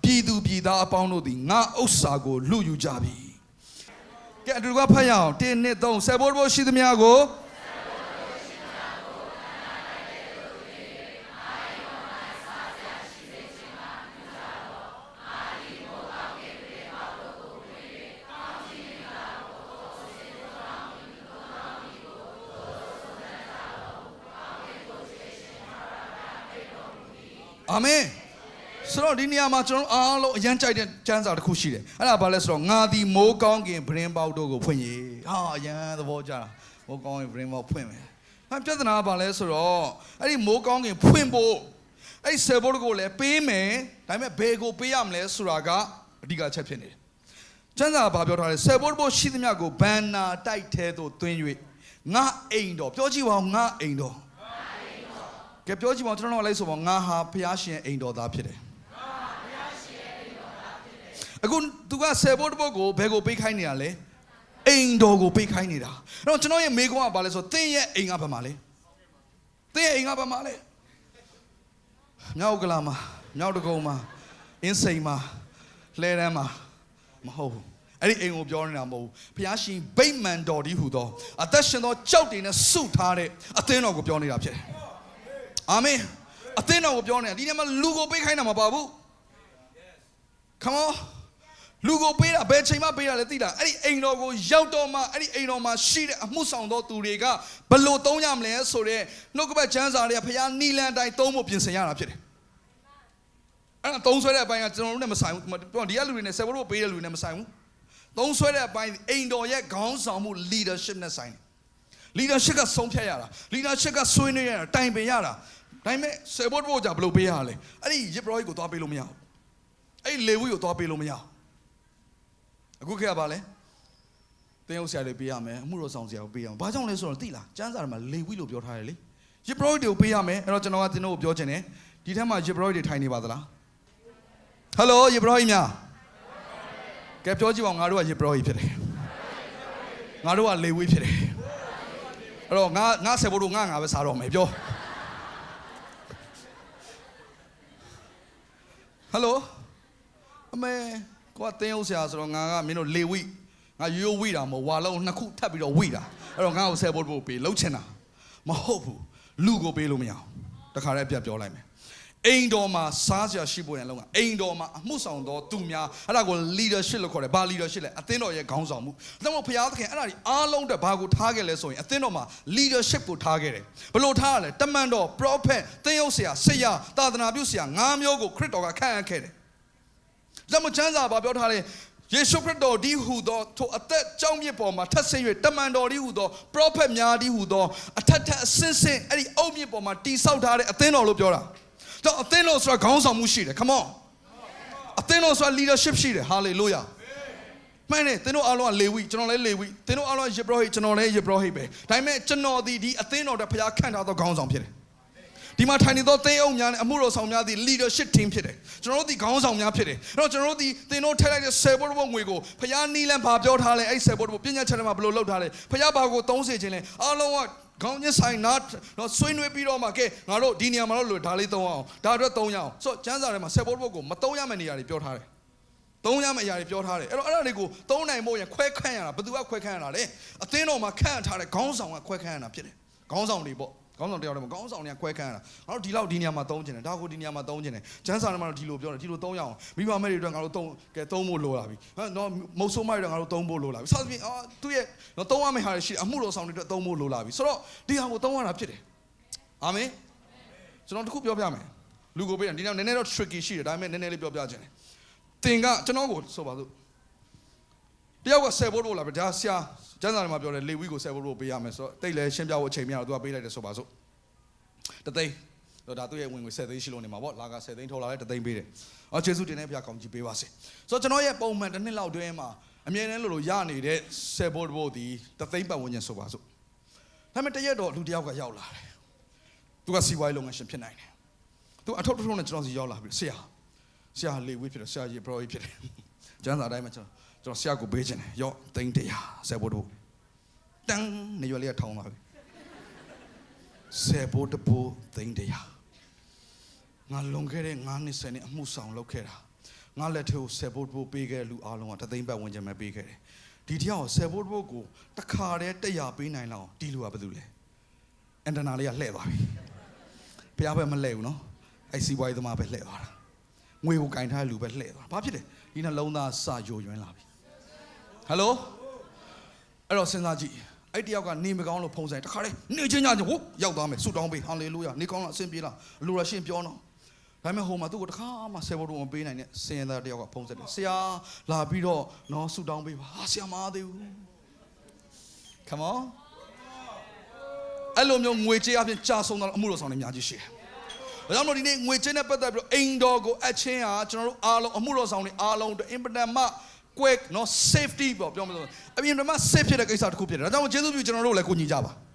ပြည်သူပြည်သားအပေါင်းတို့သည်ငါဥစ္စာကိုလူယူကြပြီကဲအတူတူဖတ်ရအောင်1 2 3ဆယ်ဘိုးဘိုးရှိသမျှကိုအာမင်ဆိုတော့ဒီနေရာမှာကျွန်တော်အားလုံးအရန်ကြိုက်တဲ့ကျမ်းစာတစ်ခုရှိတယ်အဲ့ဒါဘာလဲဆိုတော့ငါဒီမိုးကောင်းကင်ဗရင်ပေါက်တို့ကိုဖွင့်ရဟာအရန်သဘောကျတာမိုးကောင်းကင်ဗရင်ပေါက်ဖွင့်မယ်ပြဿနာကဘာလဲဆိုတော့အဲ့ဒီမိုးကောင်းကင်ဖွင့်ဖို့အဲ့ဒီဆယ်ဘိုးတို့ကိုလည်းပေးမယ်ဒါပေမဲ့ဘယ်ကိုပေးရမလဲဆိုတာကအဓိကချက်ဖြစ်နေတယ်ကျမ်းစာကဘာပြောထားလဲဆယ်ဘိုးတို့ရှိသမျှကိုဘန်နာတိုက်ထဲသို့သွင်း၍ငါအိမ်တော်ပြောကြည့်ပါဦးငါအိမ်တော်ကဲပြောကြည့်ပါဦးကျွန်တော်လိုက်ဆိုပါငါဟာဖျားရှင်အိမ်တော်သားဖြစ်တယ်အခုသူကဆယ်ဘိုးတစ်ပုဒ်ကိုဘယ်ကိုပေးခိုင်းနေတာလဲအိမ်တော်ကိုပေးခိုင်းနေတာအဲ့တော့ကျွန်တော်ရဲ့မိကွန်းကဘာလဲဆိုသင်ရဲ့အိမ်ကဘာမှလဲသင်ရဲ့အိမ်ကဘာမှလဲမြောက်ကလာမှာမြောက်တကုံမှာအင်းစိန်မှာလှဲတန်းမှာမဟုတ်ဘူးအဲ့ဒီအိမ်ကိုပြောနေတာမဟုတ်ဘူးဘုရားရှင်ဗိမာန်တော်ဒီဟူသောအသက်ရှင်သောကြောက်တွေနဲ့စုထားတဲ့အသင်းတော်ကိုပြောနေတာဖြစ်တယ်အာမင်အသင်းတော်ကိုပြောနေတာဒီနေ့မှာလူကိုပေးခိုင်းတာမပါဘူး come on လူကိုပေးတာဘယ်ချိန်မှပေးတာလဲသိလားအဲ့ဒီအိမ်တော်ကိုရောက်တော့မှအဲ့ဒီအိမ်တော်မှာရှိတဲ့အမှုဆောင်သောသူတွေကဘလို့သုံးရမလဲဆိုတော့နှုတ်ကပတ်ကျမ်းစာတွေကဘုရားနီလန်တိုင်းသုံးဖို့ပြင်ဆင်ရတာဖြစ်တယ်အဲ့ဒါသုံးဆွဲတဲ့အပိုင်းကကျွန်တော်တို့နဲ့မဆိုင်ဘူးဒီကလူတွေနဲ့ဆယ်ဘိုးတို့ပေးတဲ့လူတွေနဲ့မဆိုင်ဘူးသုံးဆွဲတဲ့အပိုင်းအိမ်တော်ရဲ့ခေါင်းဆောင်မှု leadership နဲ့ဆိုင်တယ် leadership ကဆုံးဖြတ်ရတာ leadership ကဆွေးနွေးရတာတိုင်ပင်ရတာဒါပေမဲ့ဆယ်ဘိုးတို့ကဘလို့ပေးရလဲအဲ့ဒီယေဘရဟိကိုသွားပေးလို့မရဘူးအဲ့ဒီလေဝိကိုသွားပေးလို့မရဘူးအခုခေတ်ကဘာလဲတင်းဟုတ်ဆရာတွေပေးရမယ်အမှုတော်ဆောင်ဆရာကိုပေးရမယ်ဘာကြောင့်လဲဆိုတော့သိလားကျမ်းစာထဲမှာလေဝိလို့ပြောထားတယ်လေယေဘရဟိတွေကိုပေးရမယ်အဲ့တော့ကျွန်တော်ကတင်းတို့ကိုပြောချင်တယ်ဒီထက်မှယေဘရဟိတွေထိုင်နေပါသလားဟယ်လိုယေဘရဟိများကဲပြောကြည့်ပါဦးငါတို့ကယေဘရဟိဖြစ်တယ်ငါတို့ကလေဝိဖြစ်တယ်အဲ့တော့ငါဆယ်ဘိုးတို့ငါပဲစားတော့မယ်ပြောဟယ်လိုအမေကိုကတင်းဟုတ်ဆရာဆိုတော့ငါကမင်းတို့လေဝိငါရိုးဝိတာမဟုတ်ဝါလုံးနှစ်ခုထပ်ပြီးတော့ဝိတာအဲ့တော့ငါ့ကိုဆယ်ဘိုးတို့ပေးလှုပ်ချင်တာမဟုတ်ဘူးလူကိုပေးလို့မရအောင်တခါတည်းအပြတ်ပြောလိုက်မယ်အိမ်တော်မှာစားစရာရှိဖို့ရန်လုံးကအိမ်တော်မှာအမှုဆောင်တော်သူများအဲ့ဒါကို leadership လို့ခေါ်တယ်ဘာ leadership လဲအသင်းတော်ရဲ့ခေါင်းဆောင်မှုဒါမှမဟုတ်ဘုရားသခင်အဲ့ဒါကြီးအားလုံးတဲ့ဘာကိုထားခဲ့လဲဆိုရင်အသင်းတော်မှာ leadership ကိုထားခဲ့တယ်ဘယ်လိုထားရလဲတမန်တော် prophet သင်းရုပ်ဆရာဆရာသာသနာပြုဆရာ၅မျိုးကိုခရစ်တော်ကခန့်အပ်ခဲ့တယ်ဒါမှချမ်းသာဘာပြောထားလဲယေရှုခရစ်တော်ဒီဟူသောထိုအသက်ကြောင်းမြစ်ပေါ်မှာထပ်ဆင်း၍တမန်တော်ဒီဟူသော prophet များဒီဟူသောအထက်ထက်အဆင့်ဆင့်အဲ့ဒီအုတ်မြစ်ပေါ်မှာတိဆောက်ထားတဲ့အသင်းတော်လို့ပြောတာတော့အသင်းတော်ဆိုတာခေါင်းဆောင်မှုရှိတယ် come on အသင်းတော်ဆိုတာ leadership ရှိတယ် hallelujah မှန်တယ်သင်တို့အားလုံးကလေဝိကျွန်တော်လည်းလေဝိသင်တို့အားလုံးယေဘရဟိကျွန်တော်လည်းယေဘရဟိပဲဒါပေမဲ့ကျွန်တော်ဒီအသင်းတော်တဲ့ဘုရားခန့်ထားသောခေါင်းဆောင်ဖြစ်တယ်ဒီမှာထိုင်နေသောသင်းအုပ်များနဲ့အမှုတော်ဆောင်များသည် leadership team ဖြစ်တယ်ကျွန်တော်တို့ဒီခေါင်းဆောင်များဖြစ်တယ်အဲ့တော့ကျွန်တော်တို့ဒီသင်တို့ထည့်လိုက်တဲ့ဆယ်ဘိုးတို့ငွေကိုဘုရားနီးလန်းဘာပြောထားလဲအဲ့ဆယ်ဘိုးတို့ပြည့်ညတ်ချက်ထဲမှာဘယ်လိုလုပ်ထားလဲဘုရားဘာကိုသုံးစေခြင်းလဲအားလုံးကခေါင်းညဆိုင်နာတော့ဆွေးနွေးပြီးတော့မှကဲငါတို့ဒီနေရာမှာတော့ဒါလေးသုံးအောင်ဒါအတွက်သုံးရအောင်ဆိုတော့ကျမ်းစာထဲမှာဆယ်ဘိုးတို့ကိုမသုံးရမယ့်နေရာတွေပြောထားတယ်သုံးရမယ့်အရာတွေပြောထားတယ်အဲ့တော့အဲ့ဒါတွေကိုသုံးနိုင်ဖို့ရင်ခွဲခန့်ရတာဘယ်သူကခွဲခန့်ရတာလဲအသင်းတော်မှာခန့်ထားတဲ့ခေါင်းဆောင်ကခွဲခန့်ရတာဖြစ်တယ်ခေါင်းဆောင်တွေပေါ့ခေါင်းဆောင်တယောက်တည်းမှာခေါင်းဆောင်တွေကခွဲခန့်ရတာငါတို့ဒီလောက်ဒီနေရာမှာသုံးကျင်တယ်ဒါကိုဒီနေရာမှာသုံးကျင်တယ်ကျမ်းစာထဲမှာတော့ဒီလိုပြောတယ်ဒီလိုသုံးရအောင်မိဘမဲ့တွေအတွက်ငါတို့သုံးဖို့လိုလာပြီနော်မုတ်ဆိုးမိုက်တွေငါတို့သုံးဖို့လိုလာပြီစသဖြင့်သူ့ရဲ့သုံးရမယ့်ဟာတွေရှိတယ်အမှုတော်ဆောင်တွေအတွက်သုံးဖို့လိုလာပြီဆိုတော့ဒီဟာကိုသုံးရတာဖြစ်တယ်အာမင်ကျွန်တော်တခုပြောပြမယ်လူကိုပေးတယ်ဒီနောက်နည်းနည်းတော့ tricky ရှိတယ်ဒါပေမဲ့နည်းနည်းလေးပြောပြခြင်းတယ်သင်ကကျွန်တော်ကိုဆိုပါစို့တယောက်ကဆယ်ဘိုးလို့လာပြီဒါဆရာကျမ်းစာထဲမှာပြောတယ်လေဝိကိုဆယ်ဘိုးလို့ပေးရမယ်ဆိုတော့တိတ်လဲရှင်းပြဖို့အချိန်မရတော့သူကပေးလိုက်တယ်ဆိုပါစို့တသိန်းဒါသူ့ရဲ့ဝင်ငွေ10သိန်းရှိလို့နေမှာပေါ့လာက10သိန်းထုတ်လာလဲတသိန်းပေးတယ်အော်ကျေးဇူးတင်တဲ့ဘုရားကောင်းကြီးပေးပါစေဆိုတော့ကျွန်တော်ရဲ့ပုံမှန်တစ်နှစ်လောက်တွင်းမှာအမြဲတမ်းလို့ရနေတဲ့ဆယ်ဘိုးဒီတသိန်းပတ်ဝန်းကျင်ဆိုပါစို့ဒါပေမဲ့တရက်တော့လူတယောက်ကရောက်လာတယ်သူကစီဝိုင်းလုပ်ငန်းရှင်ဖြစ်နိုင်တယ်သူအထုပ်ထုံနဲ့ကျွန်တော်စီရောက်လာပြီဆရာလေဝိဖြစ်တယ်ဆရာကြီးဘရောကြီးဖြစ်တယ်ကျမ်းစာတိုင်းမှာကျွန်တော်ဆရာကိုပေးခြင်းတယ်ရော့သိန်း100ဆယ်ဘိုးတို့တန်းနေရွယ်လေးကထောင်းလာပြီဆယ်ဘိုးတဘိုးသိန်း100ငါလွန်ခဲ့တဲ့9နှစ်10နှစ်အမှုဆောင်လုပ်ခဲ့တာ ငါလက်ထဲကိုဆယ်ဘိုးပေးခဲ့လူအားလုံးကတသိန်းပတ်ဝင်ကြမဲ့ပေးခဲ့တယ်ဒီတယောက်ဆယ်ဘိုးကိုတခါတည်း100ပေးနိုင်လောက်တီလူကဘာလုပ်လဲအန်တနာလေးကလှဲ့သွားပြီဘုရားပဲမလှဲ့ဘူးနော်အဲ့စီးပွားရေးသမားပဲလှဲ့သွားတာငွေကိုကင်ထားတဲ့လူပဲလှဲ့သွားဘာဖြစ်လဲဒီနှလုံးသားစာယိုယွင်းလာပြီဟယ်လိုအဲ့တော့စဉ်းစားကြည့်အဲ့တယောက်ကနေမကောင်းလို့ဖုံးဆိုင်တခါတည်းနေချင်းညဟိုရောက်သွားမယ်ဆုတောင်းပေးဟာလေလုယာနေကောင်းလားအဆင်ပြေလားအလိုရရှင်ပြောနော်ဒါပေမဲ့ဟိုမှာသူ့ကိုတခါမှဆယ်ဘိုးမပေးနိုင်နဲ့စင်ရသားတယောက်ကဖုံးဆက်တယ်ဆရာလာပြီးတော့နော်ဆုတောင်းပေးပါဟာဆရာမအားသေးဘူး Come on အဲ့လိုမျိုးငွေကြေးအပြင်ကြာဆုံးတော့အမှုတော်ဆောင်တွေအများကြီးရှိတယ်။ဒါကြောင့်မို့ဒီနေ့ငွေကြေးနဲ့ပတ်သက်ပြီးတော့အိမ်တော်ကိုအချင်းဟာကျွန်တော်တို့အားလုံးအမှုတော်ဆောင်တွေအားလုံးအတွက်အင်ပဒန်မှ quick နော် safety ပေါ့ပြောမလို့အပြင်မှာ safe ဖြစ်တဲ့ကိစ္စတစ်ခုဖြစ်တယ်။ဒါကြောင့်မို့ကျေးဇူးပြုကျွန်တော်တို့လည်းကိုညီကြပါ။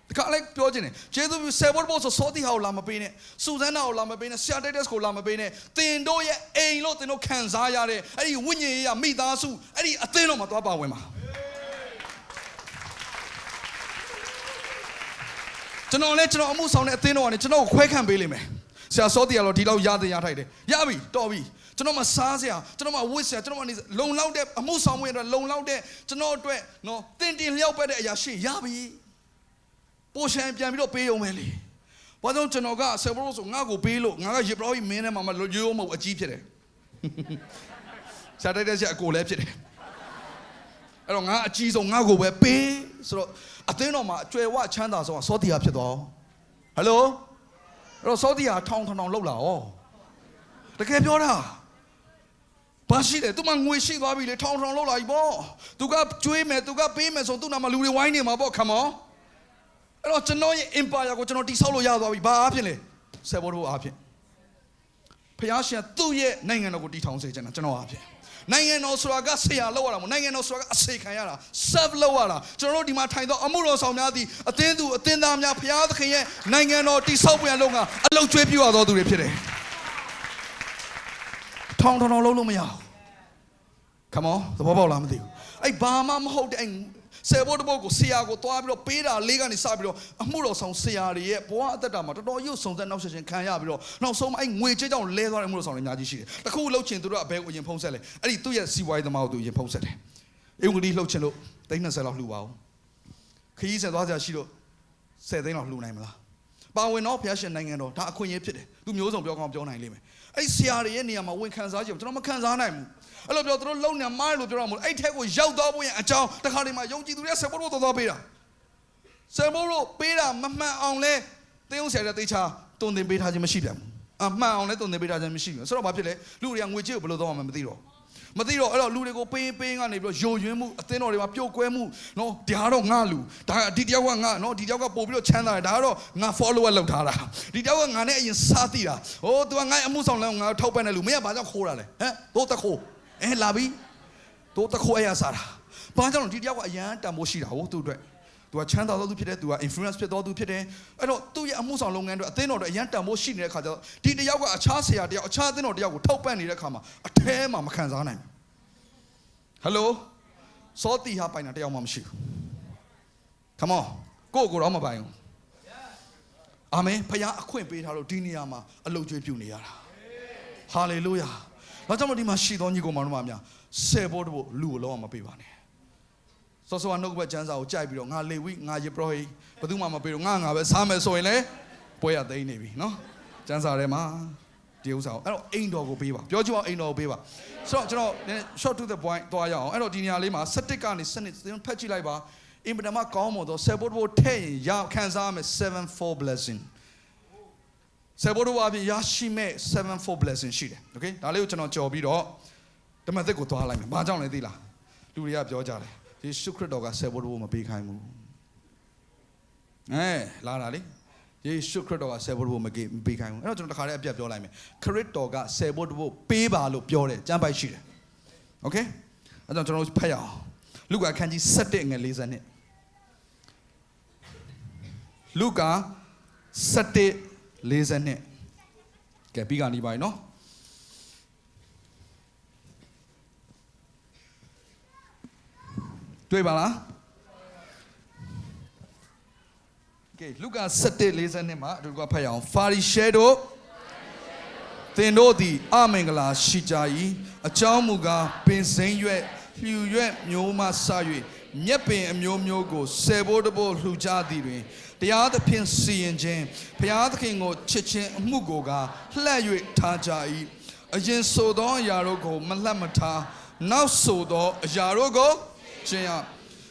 ဒီကလည်းပြောချင်တယ်ကျေးဇူးပြုဆယ်ဘိုးဆိုစောတိဟာကိုလာမပေးနဲ့စူဇန်နာကိုလာမပေးနဲ့ဆရာတိုက်တက်စ်ကိုလာမပေးနဲ့တင်တို့ရဲ့အိမ်လို့တင်တို့ခံစားရတဲ့အဲ့ဒီဝိညာဉ်ရေးရမိသားစုအဲ့ဒီအသင်းတော်မှာသွားပါဝင်ပါကျွန်တော်လည်းကျွန်တော်အမှုဆောင်တဲ့အသင်းတော်ကနေကျွန်တော်ကိုခွဲခံပေးလိမ့်မယ်ဆရာစောတီကတော့ဒီလောက်ရတဲ့ရထိုက်တယ်ရပြီတော်ပြီကျွန်တော်မစားစရာကျွန်တော်မဝစ်စရာကျွန်တော်မနေလုံလောက်တဲ့အမှုဆောင်မှုရတဲ့လုံလောက်တဲ့ကျွန်တော်အတွက်နော်တင်တင်လျောက်ပတ်တဲ့အရာရှိရပြီပိုရှန်ပြန်ပြီးတော့ပေးအောင်မယ်လေဘာကြောင့်ကျွန်တော်ကဆယ်ဘရိုဆိုငါ့ကိုပေးလို့ငါကယေဘရဟိမင်းထဲမှာမရိုးရိုးမဟုတ်အကြီးဖြစ်တယ်ဆရာတိုက်တဲ့ဆရာအကိုလည်းဖြစ်တယ်အဲ့တော့ငါအကြီးဆုံးငါ့ကိုပဲပေးဆိုတော့အသင်းတော်မှာအကျွယ်ဝချမ်းသာဆုံးကစောတီယာဖြစ်သွားဟယ်လိုအဲ့တော့စောတီယာထောင်လောက်လာဩတကယ်ပြောတာဘာရှိတယ်သူမှငွေရှိသွားပြီလေထောင်လောက်လာပြီပေါ့သူကကျွေးမယ်သူကပေးမယ်ဆိုသူ့နာမှာလူတွေဝိုင်းနေမှာပေါ့ခမောအဲ့တော့ကျွန်တော်ရဲ့ empire ကိုကျွန်တော်တိဆောက်လို့ရသွားပြီဘာအားဖြင့်လဲဆယ်ဘိုးတို့အားဖြင့်ဖျားရှင်သူ့ရဲ့နိုင်ငံတော်ကိုတည်ထောင်စေချင်တာကျွန်တော်အားဖြင့်နိုင်ငံတော်ဆိုတာကဆရာလောက်ရတာမဟုတ်နိုင်ငံတော်ဆိုတာကအစေခံရတာ serve လောက်ရတာကျွန်တော်တို့ဒီမှာထိုင်တော့အမှုတော်ဆောင်များသည်အသင်းသူအသင်းသားများဘုရားသခင်ရဲ့နိုင်ငံတော်တည်ဆောက်ပြန်လုံးကအလုပ်ကျွေးပြရတော်သူတွေဖြစ်တယ်ထောင်လုံးလို့မရဘူး Come on သဘောပေါက်လားမသိဘူးအဲ့ဘာမှမဟုတ်တဲ့အဲ့ဆယ်ဘိုးတဘိုးကိုဆရာကိုသွားပြီးတော့ပေးတာလေးကနေစပြီးတော့အမှုတော်ဆောင်ဆရာတွေရဲ့ဘဝအသက်တာမှာတော်တော်ရုပ်ဆောင်သက်နောက်ဆက်ရှင်ခံရပြီးတော့နောက်ဆုံးအဲ့ငွေကြေးကြောင့်လဲသွားတဲ့အမှုတော်ဆောင်တွေအများကြီးရှိတယ်တခုလှုပ်ချင်သူတို့အဘဲကိုအရင်ဖုံးဆက်လဲအဲ့ဒီသူ့ရဲ့စီဝိုင်းသမားကိုသူအရင်ဖုံးဆက်တယ်အင်္ဂလိပ်လှုပ်ချင်လို့30လောက်လှူပါဦးခရီးဆက်သွားကြရှိလို့10သိန်းလောက်လှူနိုင်မလားပါဝင်တော့ဘုရားရှင်နိုင်ငံတော်ဒါအခွင့်အရေးဖြစ်တယ်သူမျိုးစုံပြောကောင်းပြောနိုင်လိမ့်မယ်အဲ့ဆရာတွေရဲ့နေရာမှာဝင်ခံစားကြည့်ကျွန်တော်မခံစားနိုင်ဘူးအဲ့လိုပြောသူတို့လုံနေမိုင်းလို့ပြောတာမဟုတ်အဲ့ထက်ကိုရောက်တော့ဖို့ရင်အကြောင်းတခါတည်းမှာယုံကြည်သူတွေဆယ်ဘိုးတို့သွားပေးတာဆယ်ဘိုးတို့ပေးတာမမှန်အောင်လဲတင်းအောင်ဆရာတွေတေချာတုံတင်ပေးထားခြင်းမရှိပြန်ဘူးအမှန်အောင်လဲတုံတင်ပေးထားခြင်းမရှိဘူးဆိုတော့ဘာဖြစ်လဲလူတွေကငွေကြေးကိုဘယ်လိုသွားမှမသိတော့အဲ့တော့လူတွေကိုပေးကနေပြီးတော့ယိုယွင်းမှုအသင်းတော်တွေမှာပြုတ်ကွဲမှုနော်ဒါကတော့ငါလူဒါဒီတယောက်ကငါနော်ဒီတယောက်ကပို့ပြီးတော့ချမ်းသာတယ်ဒါကတော့ငါ follower လုပ်ထားတာဒီတယောက်ကငါနဲ့အရင်စားသိတာဟို तू ကငါ့အမှုဆောင်လဲငါထောက်ပံ့တယ်လူမင်းကဘာကြောင့်ခိုးတာလဲဟမ်တို့တခိုးလာပြီတို့တခိုးအရာစားတာဘာကြောင့်ဒီတယောက်ကအရန်တန်ဖိုးရှိတာဟိုသူ့အတွက်သူကချမ်းသာတော်သူဖြစ်တယ်သူက influence ဖြစ်တော်သူဖြစ်တယ်အဲ့တော့သူ့ရဲ့အမှုဆောင်လုပ်ငန်းတွေအသင်းတော်တွေအရန်တန်ဖိုးရှိနေတဲ့ခါကျတော့ဒီတယောက်ကအခြားဆရာတယောက်အခြားအသင်းတော်တယောက်ကိုထောက်ပံ့နေတဲ့ခါမှာအထဲမှာမခံစားနိုင်ဘူးဟယ်လိုစောတီဟာပိုင်တာတယောက်မှမရှိဘူး Come on ကိုတော့မပိုင်ဘူးအာမင်ဖခင်အခွင့်ပေးထားလို့ဒီနေရာမှာအလုပ်ကျွေးပြုနေရတာဟာလေလုယာဒါကြောင့်မို့ဒီမှာရှိတော်ညီကောင်မတို့များဆယ်ဘိုးတို့လူကိုလုံးဝမပေးပါနဲ့စောစောကနှုတ်ဘက်ကျမ်းစာကိုကြိုက်ပြီးတော့ငါလေဝိငါယေဘရဟိဘယ်သူမှမပေးတော့ငါပဲစားမယ်ဆိုရင်လေပွဲရသိမ်းနေပြီနော်ကျမ်းစာထဲမှာဒီဥစ္စာကိုအဲ့တော့အိမ်တော်ကိုပေးပါပြောချင်အောင်အိမ်တော်ကိုပေးပါဆိုတော့ကျွန်တော် short to the point သွားရအောင်အဲ့တော့ဒီနေရာလေးမှာ17ကနေ7ဖတ်ကြည့်လိုက်ပါအင်ပဒမကောင်းမတော့ဆယ်ဘိုးတို့ထဲ့ရင်ရခံစားမယ်7-4 blessing ဆယ်ဘိုးတို့အပြင်ရရှိမဲ့7-4 blessing ရှိတယ်โอเคဒါလေးကိုကျွန်တော်ကြော်ပြီးတော့ဓမ္မသစ်ကိုသွားလိုက်မယ်ဘာကြောင့်လဲသိလားလူတွေကပြောကြတယ်ယေရှုခရစ်တော်ကဆယ်ဘိုးတို့မပေးခိုင်းဘူးလာတာလေယေရှုခရစ်တော်ကဆယ်ဘိုးတို့မပေးခိုင်းဘူးအဲ့တော့ကျွန်တော်တခါတည်းအပြတ်ပြောလိုက်မယ်ခရစ်တော်ကဆယ်ဘိုးတို့ပေးပါလို့ပြောတယ်ကျမ်းပိုက်ရှိတယ်โอเคအဲ့တော့ကျွန်တော်ဖတ်ရအောင်လုကာခန်းကြီး7ငယ်40နှစ်လုကာ7:40နှစ်ကဲပြီးကနေပါနော်တွေ့ပါလားကဲလုကာ7:40နှစ်မှာအတူတူဖတ်ရအောင်ဖာရိရှဲတို့ သင်တို့သည်အမင်္ဂလာရှိကြ၏အကြောင်းမူကားပင်စိမ့်ရွက်လှူရွက်မျိုးမှဆ၍မြက်ပင်အမျိုးမျိုးကိုဆယ်ဘိုးတဘိုးလှူကြသည်တွင်တရားသဖြင့်စီရင်ခြင်းဘုရားသခင်ကိုချစ်ခြင်းအမှုကိုကလှည့်၍ထားကြ၏အရင်ဆိုသောအရာတို့ကိုမလှတ်မထားနောက်ဆိုသောအရာတို့ကိုကျင့်ရ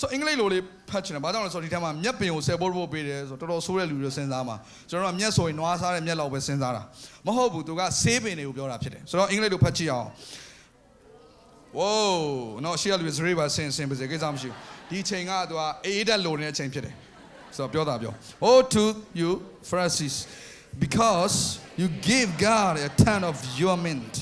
ဆိုအင်္ဂလိပ်လိုလေးဖတ်ချင်တယ်ဘာကြောင့်လဲဆိုတော့ဒီထဲမှာမြက်ပင်ကိုဆယ်ဘိုးတဘိုးပေးတယ်ဆိုတော့တော်တော်ဆိုးတဲ့လူတွေစဉ်းစားမှာကျွန်တော်တို့ကမြက်ဆိုရင်နွားစားတဲ့မြက်လောက်ပဲစဉ်းစားတာမဟုတ်ဘူးသူကဆေးပင်တွေကိုပြောတာဖြစ်တယ်ဆိုတော့အင်္ဂလိပ်လိုဖတ်ကြည့်အောင်ဝိုးနော်ရှေ့ကလူတွေစရိတ်ပါဆင်ပါစေကိစ္စမရှိဘူးဒီချိန်ကသူကအေးတက်လိုနေတဲ့အချိန်ဖြစ်တယ်ဆိုတော့ပြောတာပြော Oh to you Pharisees because you give God a tenth of your mint